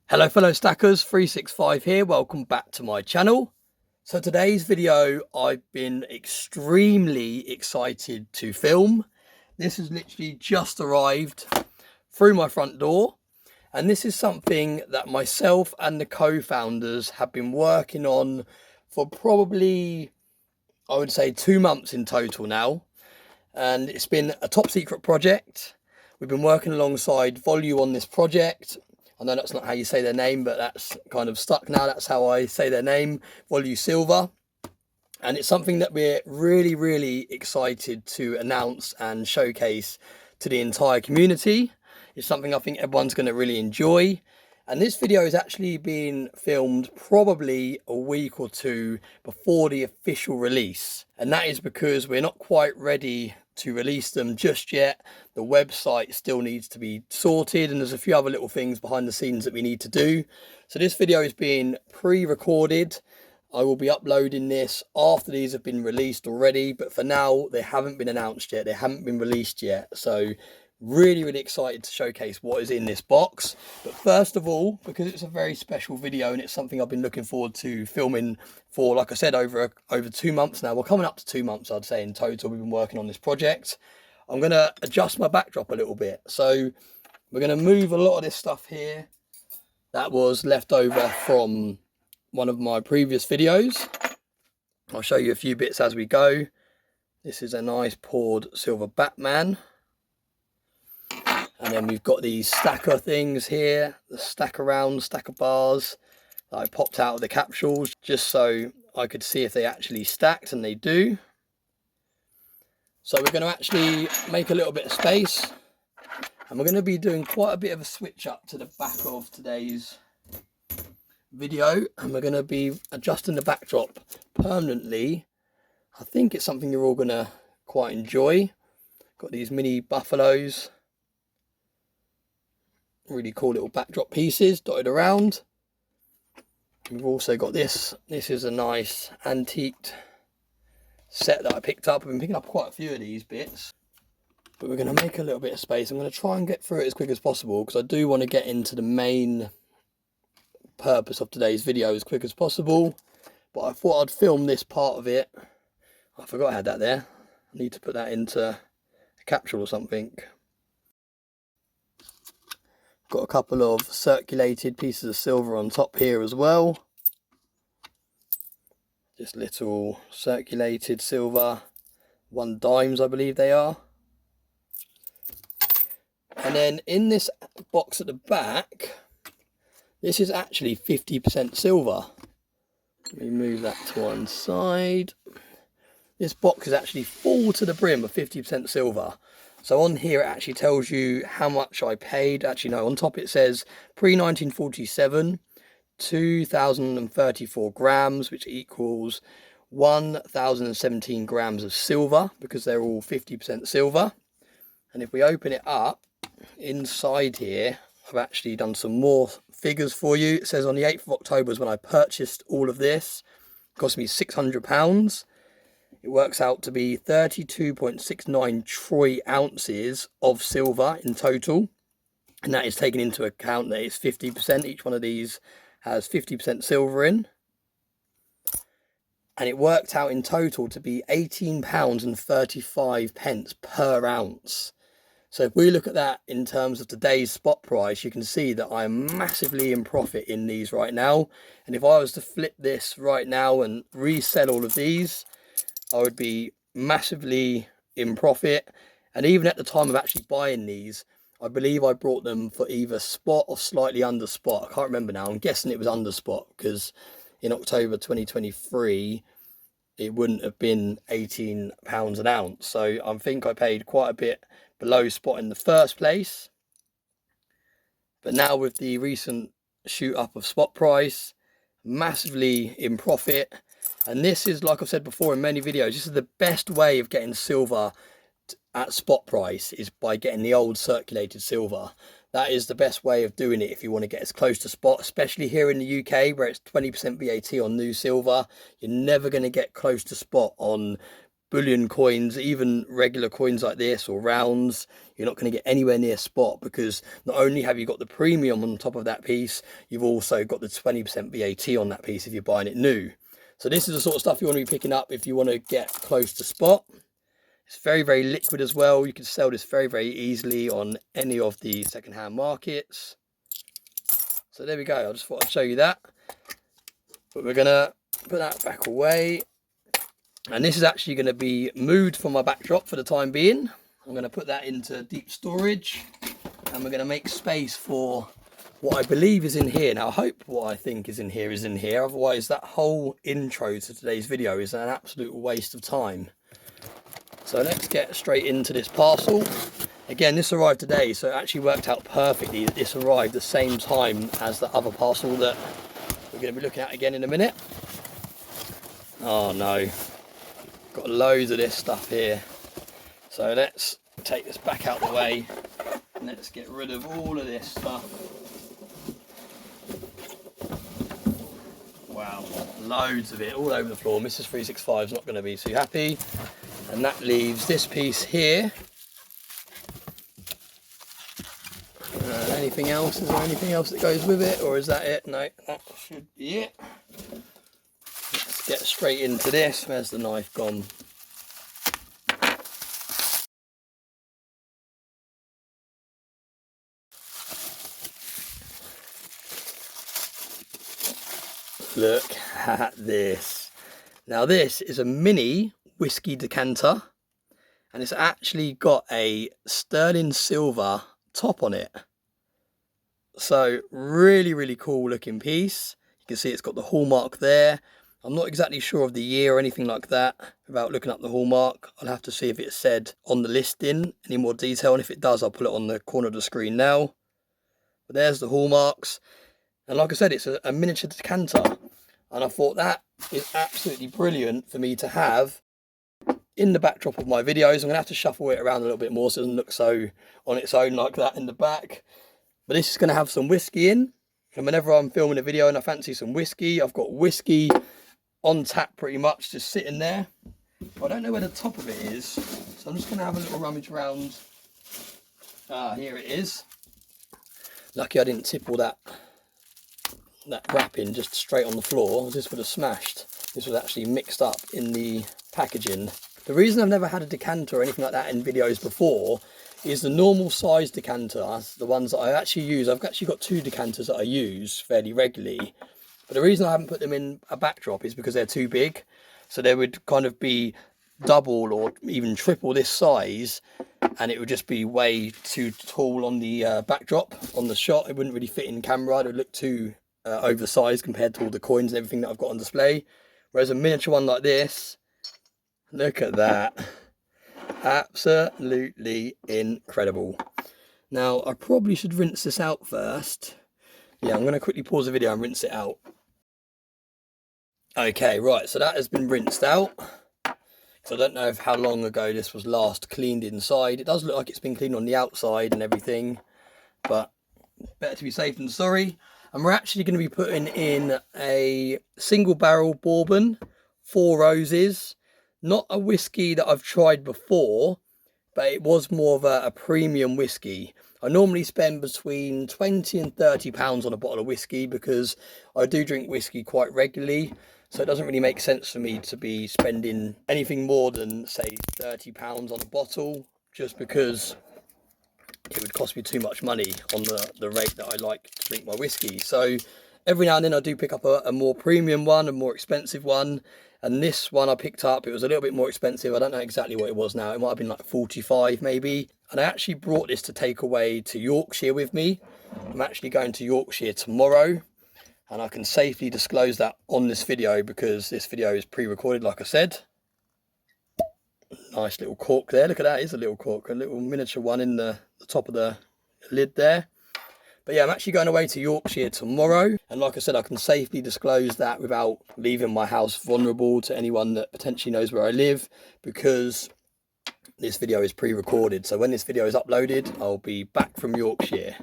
Hello fellow stackers, 365 here, welcome back to my channel. So today's video I've been extremely excited to film. This has literally just arrived through my front door, and this is something that myself and the co-founders have been working on for probably, I would say, 2 months in total now. And it's been a top secret project. We've been working alongside Volu on this project. I know that's not how you say their name, but that's kind of stuck now. That's how I say their name, Volu Silver. And it's something that we're really excited to announce and showcase to the entire community. It's something I think everyone's going to really enjoy. And this video is actually being filmed probably a week or two before the official release. And that is because we're not quite ready to release them just yet. The website still needs to be sorted, and there's a few other little things behind the scenes that we need to do. So this video is being pre-recorded. I will be uploading this after these have been released already, but for now they haven't been announced yet, they haven't been released yet. So really excited to showcase what is in this box. But first of all, because it's a very special video and it's something I've been looking forward to filming for, like I said, over 2 months now. We're coming up to 2 months, I'd say, in total we've been working on this project. I'm going to adjust my backdrop a little bit. So we're going to move a lot of this stuff here that was left over from one of my previous videos. I'll show you a few bits as we go. This is a nice poured silver Batman. And then we've got these stacker things here, the stacker bars that I popped out of the capsules just so I could see if they actually stacked, and they do. So we're going to actually make a little bit of space, and we're going to be doing quite a bit of a switch up to the back of today's video, and we're going to be adjusting the backdrop permanently. I think it's something you're all going to quite enjoy. Got these mini buffaloes. Really cool little backdrop pieces dotted around. We've also got this. This is a nice antiqued set that I picked up. I've been picking up quite a few of these bits, but we're going to make a little bit of space. I'm going to try and get through it as quick as possible because I do want to get into the main purpose of today's video as quick as possible. But I thought I'd film this part of it. I forgot I had that there. I need to put that into a capsule or something. Got a couple of circulated pieces of silver on top here as well. Just little circulated silver 1 dimes, I believe they are. And then in this box at the back, this is actually 50% silver. Let me move that to one side. This box is actually full to the brim of 50% silver. So on here it actually tells you how much I paid. Actually no, on top it says pre-1947, 2,034 grams, which equals 1,017 grams of silver, because they're all 50% silver. And if we open it up, inside here, I've actually done some more figures for you. It says on the 8th of October is when I purchased all of this. It cost me £600. It works out to be 32.69 troy ounces of silver in total. And that is taken into account that it's 50%. Each one of these has 50% silver in. And it worked out in total to be £18.35 per ounce. So if we look at that in terms of today's spot price, you can see that I'm massively in profit in these right now. And if I was to flip this right now and resell all of these, I would be massively in profit. And even at the time of actually buying these, I believe I bought them for either spot or slightly under spot. I can't remember now. I'm guessing it was under spot, because in October 2023, it wouldn't have been £18 an ounce. So I think I paid quite a bit below spot in the first place. But now with the recent shoot up of spot price, massively in profit. And this is, like I've said before in many videos, this is the best way of getting silver at spot price, is by getting the old circulated silver. That is the best way of doing it if you want to get as close to spot, especially here in the UK where it's 20% VAT on new silver. You're never going to get close to spot on bullion coins, even regular coins like this or rounds, you're not going to get anywhere near spot, because not only have you got the premium on top of that piece, you've also got the 20% VAT on that piece if you're buying it new. So this is the sort of stuff you want to be picking up if you want to get close to spot. It's very, very liquid as well. You can sell this very, very easily on any of the second-hand markets. So there we go. I just thought I'd show you that. But we're going to put that back away. And this is actually going to be moved from my backdrop for the time being. I'm going to put that into deep storage. And we're going to make space for what I believe is in here. Now, I hope what I think is in here. Otherwise, that whole intro to today's video is an absolute waste of time. So let's get straight into this parcel. Again, this arrived today, so it actually worked out perfectly that this arrived the same time as the other parcel that we're going to be looking at again in a minute. Oh no, got loads of this stuff here. So let's take this back out the way and let's get rid of all of this stuff. Wow, loads of it all over the floor. Mrs. 365 is not going to be too happy. And that leaves this piece here. Anything else? Is there anything else that goes with it, or is that it? No, that should be it. Let's get straight into this. Where's the knife gone? Look at this. Now this is a mini whiskey decanter, and it's actually got a sterling silver top on it. So really, really cool looking piece. You can see it's got the hallmark there. I'm not exactly sure of the year or anything like that without looking up the hallmark. I'll have to see if it said on the listing any more detail, and if it does, I'll put it on the corner of the screen now. But there's the hallmarks, and like I said, it's a miniature decanter, and I thought that is absolutely brilliant for me to have in the backdrop of my videos. I'm going to have to shuffle it around a little bit more so it doesn't look so on its own like that in the back. But this is going to have some whiskey in, and whenever I'm filming a video and I fancy some whiskey, I've got whiskey on tap pretty much just sitting there. But I don't know where the top of it is, so I'm just going to have a little rummage around. Ah, here it is. Lucky I didn't tip all that wrapping just straight on the floor. This would have smashed. This was actually mixed up in the packaging. The reason I've never had a decanter or anything like that in videos before is the normal size decanter, the ones that I actually use. I've actually got two decanters that I use fairly regularly. But the reason I haven't put them in a backdrop is because they're too big. So they would kind of be double or even triple this size, and it would just be way too tall on the backdrop, on the shot. It wouldn't really fit in camera. It would look too oversized compared to all the coins and everything that I've got on display. Whereas a miniature one like this, look at that. Absolutely incredible. Now, I probably should rinse this out first. Yeah, I'm going to quickly pause the video and rinse it out. Okay, right, so that has been rinsed out. So I don't know how long ago this was last cleaned inside. It does look like it's been cleaned on the outside and everything, but better to be safe than sorry. And we're actually going to be putting in a single barrel bourbon, 4 Roses. Not a whiskey that I've tried before, but it was more of a premium whiskey. I normally spend between 20 and 30 pounds on a bottle of whiskey because I do drink whiskey quite regularly. So it doesn't really make sense for me to be spending anything more than, say, 30 pounds on a bottle, just because it would cost me too much money on the rate that I like to drink my whiskey. So every now and then I do pick up a more premium one, a more expensive one. And this one I picked up, it was a little bit more expensive. I don't know exactly what it was now. It might have been like 45 maybe. And I actually brought this to take away to Yorkshire with me. I'm actually going to Yorkshire tomorrow. And I can safely disclose that on this video because this video is pre-recorded, like I said. Nice little cork there. Look at that. It's a little cork. A little miniature one in the top of the lid there. But yeah, I'm actually going away to Yorkshire tomorrow. And like I said, I can safely disclose that without leaving my house vulnerable to anyone that potentially knows where I live, because this video is pre-recorded. So when this video is uploaded, I'll be back from Yorkshire.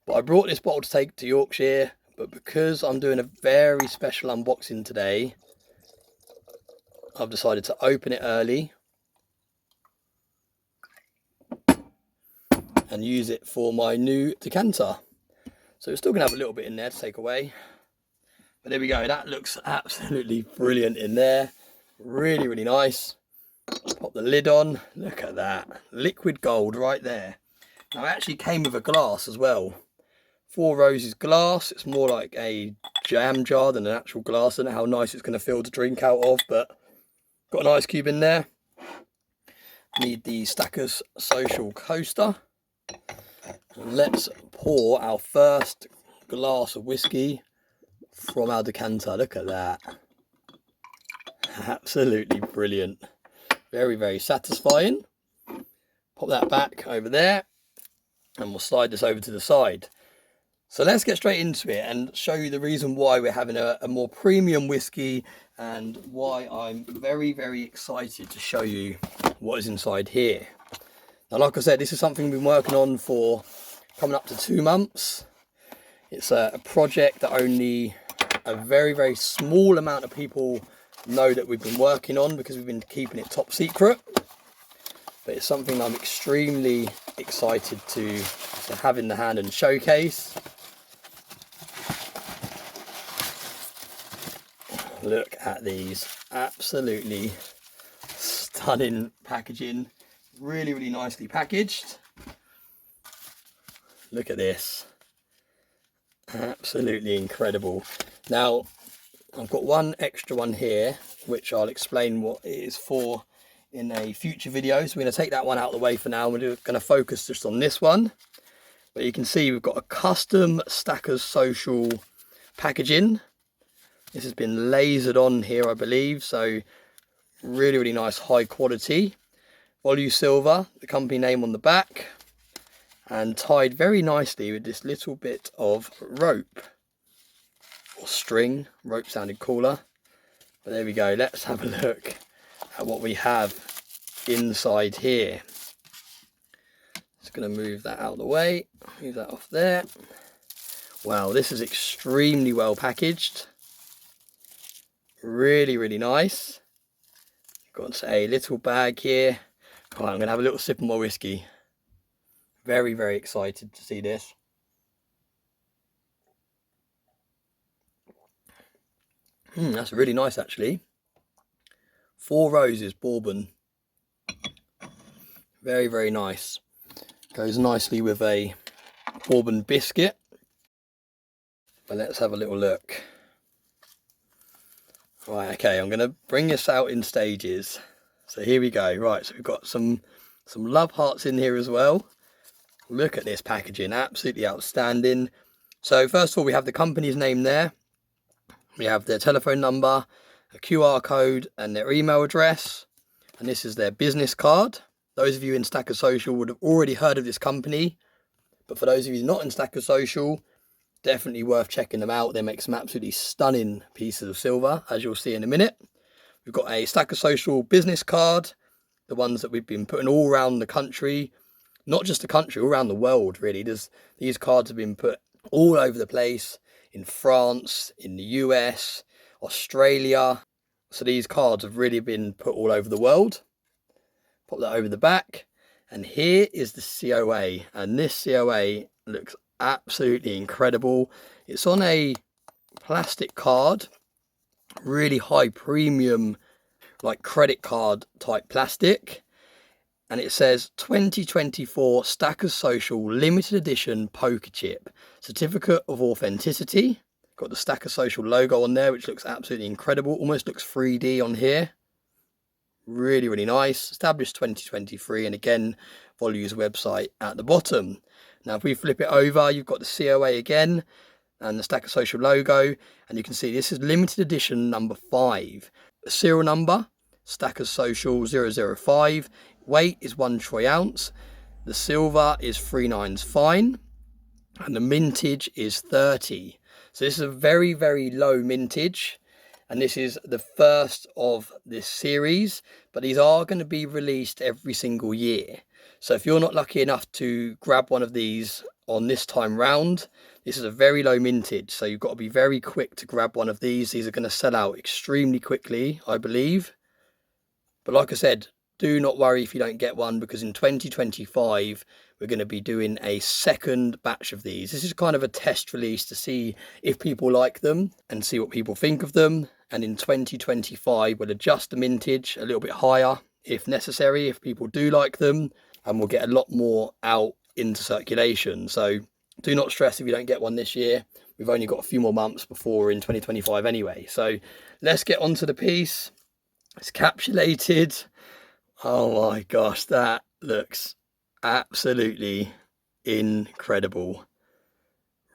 But I brought this bottle to take to Yorkshire, but because I'm doing a very special unboxing today, I've decided to open it early and use it for my new decanter. So we're still going to have a little bit in there to take away. But there we go. That looks absolutely brilliant in there. Really, really nice. Pop the lid on. Look at that. Liquid gold right there. Now it actually came with a glass as well. Four Roses glass. It's more like a jam jar than an actual glass. I don't know how nice it's going to feel to drink out of, but got an ice cube in there. Need the Stackers Social coaster. And let's pour our first glass of whiskey from our decanter. Look at that. Absolutely brilliant. Very, very satisfying. Pop that back over there and we'll slide this over to the side. So let's get straight into it and show you the reason why we're having a more premium whiskey and why I'm very, very excited to show you what is inside here. Now, like I said, this is something we've been working on for coming up to 2 months. It's a project that only a very, very small amount of people know that we've been working on because we've been keeping it top secret. But it's something I'm extremely excited to have in the hand and showcase. Look at these, absolutely stunning packaging, really, really nicely packaged. Look at this, absolutely incredible. Now, I've got one extra one here, which I'll explain what it is for in a future video. So we're going to take that one out of the way for now. We're going to focus just on this one. But you can see we've got a custom Stackers Social packaging. This has been lasered on here, I believe. So really, really nice, high quality. Volu Silver, the company name on the back. And tied very nicely with this little bit of rope. Or string. Rope sounded cooler. But there we go. Let's have a look at what we have inside here. Just going to move that out of the way. Move that off there. Wow, this is extremely well packaged. Really, really nice. Got a little bag here. Right, I'm going to have a little sip of my whiskey. Very, very excited to see this. That's really nice actually. Four Roses bourbon. Very, very nice. Goes nicely with a bourbon biscuit. But let's have a little look. Right, okay, I'm going to bring this out in stages. So here we go. Right, so we've got some love hearts in here as well. Look at this packaging, absolutely outstanding. So first of all, we have the company's name there. We have their telephone number, a QR code and their email address. And this is their business card. Those of you in Stackers Social would have already heard of this company. But for those of you not in Stackers Social, definitely worth checking them out. They make some absolutely stunning pieces of silver, as you'll see in a minute. We've got a Stackers Social business card, the ones that we've been putting all around the country. Not just the country, all around the world, really. These cards have been put all over the place, in France, in the US, Australia. So these cards have really been put all over the world. Pop that over the back. And here is the COA. And this COA looks absolutely incredible. It's on a plastic card, really high premium, like credit card type plastic. And it says 2024 Stackers Social Limited Edition Poker Chip. Certificate of Authenticity. Got the Stackers Social logo on there, which looks absolutely incredible. Almost looks 3D on here. Really, really nice. Established 2023. And again, Volu's website at the bottom. Now, if we flip it over, you've got the COA again. And the Stackers Social logo. And you can see this is limited edition number 5. The serial number, Stackers Social 005. Weight is 1 troy ounce. The silver is 3 nines fine. And the mintage is 30. So this is a very, very low mintage. And this is the first of this series. But these are going to be released every single year. So if you're not lucky enough to grab one of these on this time round, this is a very low mintage. So you've got to be very quick to grab one of these. These are going to sell out extremely quickly, I believe. But like I said, do not worry if you don't get one, because in 2025 we're going to be doing a second batch of these. This is kind of a test release to see if people like them and see what people think of them. And in 2025 we'll adjust the mintage a little bit higher if necessary, if people do like them, and we'll get a lot more out into circulation. So do not stress if you don't get one this year. We've only got a few more months before in 2025 anyway. So let's get onto the piece. It's capsulated. Oh my gosh, that looks absolutely incredible.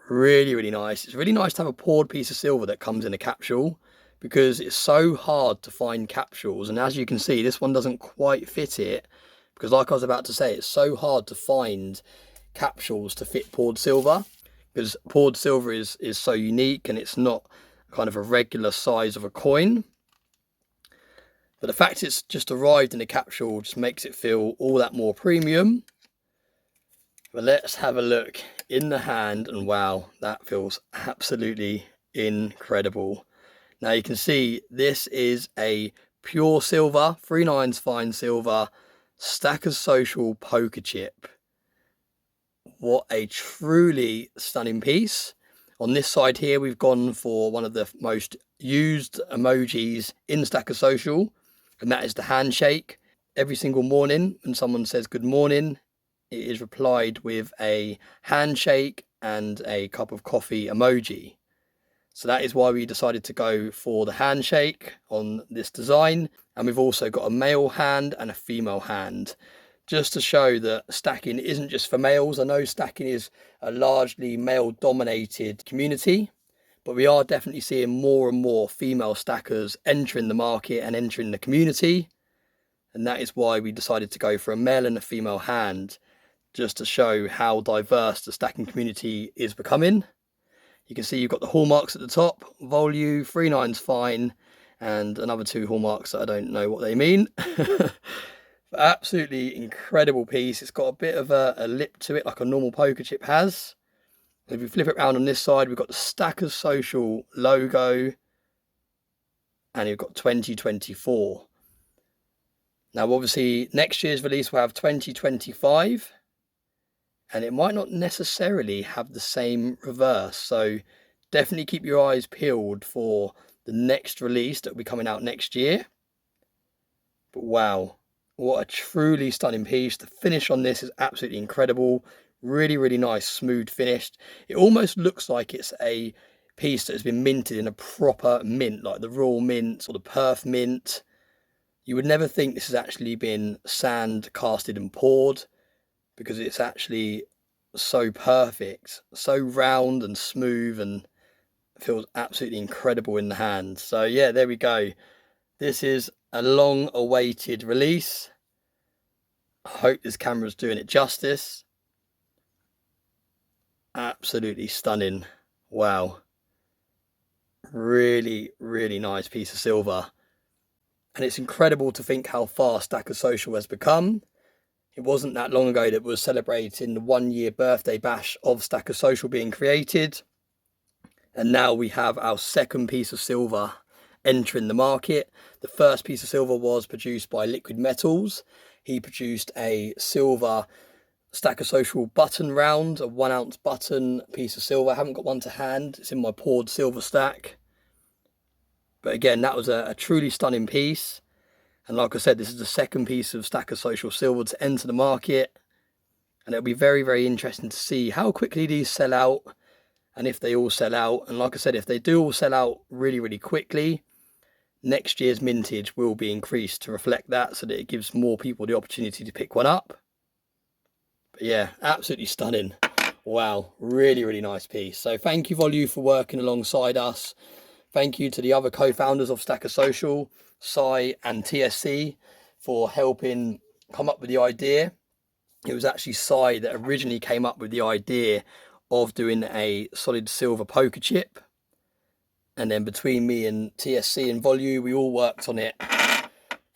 Really, really nice. It's really nice to have a poured piece of silver that comes in a capsule, because it's so hard to find capsules. And as you can see, this one doesn't quite fit it, because like I was about to say, it's so hard to find capsules to fit poured silver, because poured silver is so unique and it's not kind of a regular size of a coin. But the fact it's just arrived in a capsule just makes it feel all that more premium. But let's have a look in the hand, and wow, that feels absolutely incredible. Now you can see this is a pure silver, 3/9 fine silver Stackers Social poker chip. What a truly stunning piece. On this side here, we've gone for one of the most used emojis in Stackers Social, and that is the handshake. Every single morning when someone says good morning, it is replied with a handshake and a cup of coffee emoji. So that is why we decided to go for the handshake on this design. And we've also got a male hand and a female hand, just to show that stacking isn't just for males. I know stacking is a largely male dominated community, but we are definitely seeing more and more female stackers entering the market and entering the community. And that is why we decided to go for a male and a female hand, just to show how diverse the stacking community is becoming. You can see you've got the hallmarks at the top, Volue, 3/9 fine, and another 2 hallmarks that I don't know what they mean. Absolutely incredible piece. It's got a bit of a lip to it like a normal poker chip has. If you flip it around on this side, we've got the Stackers Social logo, and you've got 2024. Now obviously next year's release will have 2025, and it might not necessarily have the same reverse. So definitely keep your eyes peeled for the next release that will be coming out next year. But wow, what a truly stunning piece. The finish on this is absolutely incredible. Really, really nice, smooth finished. It almost looks like it's a piece that has been minted in a proper mint, like the Royal Mint or the Perth Mint. You would never think this has actually been sand casted and poured, because it's actually so perfect, so round and smooth, and feels absolutely incredible in the hand. So yeah, there we go. This is a long awaited release. I hope this camera's doing it justice. Absolutely stunning. Wow. Really, really nice piece of silver. And it's incredible to think how far Stackers Social has become. It wasn't that long ago that we were celebrating the 1-year birthday bash of Stackers Social being created. And now we have our second piece of silver entering the market. The first piece of silver was produced by Liquid Metals. He produced a silver Stackers Social button round, a 1 ounce button piece of silver. I haven't got one to hand. It's in my poured silver stack. But again, that was a truly stunning piece. And like I said, this is the second piece of Stackers Social silver to enter the market. And it'll be very, very interesting to see how quickly these sell out, and if they all sell out. And like I said, if they do all sell out really, really quickly, next year's mintage will be increased to reflect that, so that it gives more people the opportunity to pick one up. But yeah, absolutely stunning. Wow, really, really nice piece. So thank you, Volue, for working alongside us. Thank you to the other co-founders of Stackers Social, Sai and TSC, for helping come up with the idea. It was actually Sai that originally came up with the idea of doing a solid silver poker chip. And then between me and TSC and Volue, we all worked on it.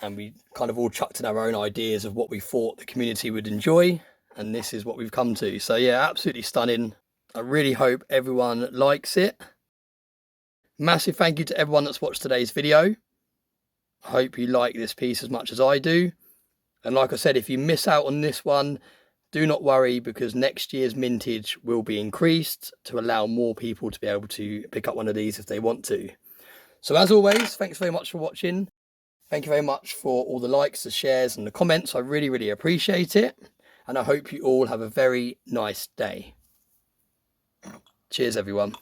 And we kind of all chucked in our own ideas of what we thought the community would enjoy. And this is what we've come to. So yeah, absolutely stunning. I really hope everyone likes it. Massive thank you to everyone that's watched today's video. I hope you like this piece as much as I do. And like I said, if you miss out on this one, do not worry, because next year's mintage will be increased to allow more people to be able to pick up one of these if they want to. So as always, thanks very much for watching. Thank you very much for all the likes, the shares and the comments. I really, really appreciate it. And I hope you all have a very nice day. Cheers, everyone.